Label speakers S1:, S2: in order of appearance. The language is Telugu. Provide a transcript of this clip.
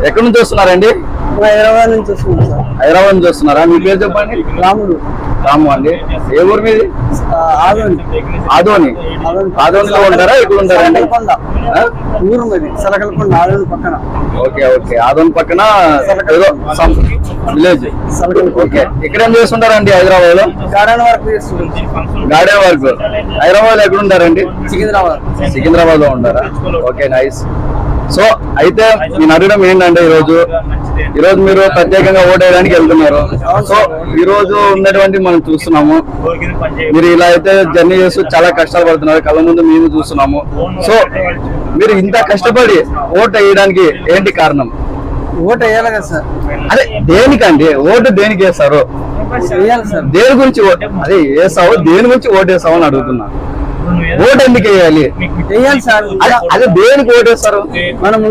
S1: ఎక్కడి నుంచి వస్తున్నారండి?
S2: హైదరాబాద్ నుంచి వస్తున్నాం సార్.
S1: హైదరాబాద్ నుంచి వస్తున్నారా? మీ పేరు చెప్పండి.
S2: రాముడు.
S1: రాము అండి. ఏ ఊరు మీది? ఆదోని. ఆదోనిలో ఉంటారా? ఇక్కడ ఉంటారా?
S2: ఊరు మరి సలకలకొండ, ఆదోని పక్కన.
S1: ఓకే ఓకే, ఆదోని పక్కన విలేజ్. ఓకే, ఇక్కడ ఏం చేస్తుంటారండి హైదరాబాద్ లో?
S2: గార్డెన్ వర్క్ చేస్తున్నాం.
S1: Garden work. హైదరాబాద్ లో ఎక్కడ ఉంటారండి?
S2: సికింద్రాబాద్.
S1: సికింద్రాబాద్ లో ఉంటారా? Okay, nice. సో అయితే నేను అడగడం ఏంటంటే ఈరోజు మీరు ప్రత్యేకంగా ఓటు వేయడానికి వెళ్తున్నారు. సో ఈ రోజు ఉన్నటువంటి మనం చూస్తున్నాము, మీరు ఇలా అయితే జర్నీ చేస్తూ చాలా కష్టాలు పడుతున్నారు, కళ్ళ ముందు మేము చూస్తున్నాము. సో మీరు ఇంత కష్టపడి ఓటు వేయడానికి ఏంటి కారణం?
S2: ఓటు వేయాలి కదా సార్.
S1: అదే దేనికండి ఓటు దేనికి వేస్తారు?
S2: వేయాలి సార్.
S1: దేని గురించి అదే వేస్తావు, దేని గురించి ఓటు వేస్తావు అని అడుగుతున్నా. ఓటు ఎందుకు వేయాలి?
S2: వేయాలి సార్.
S1: అదే దేనికి ఓటు వేస్తారు?
S2: మనం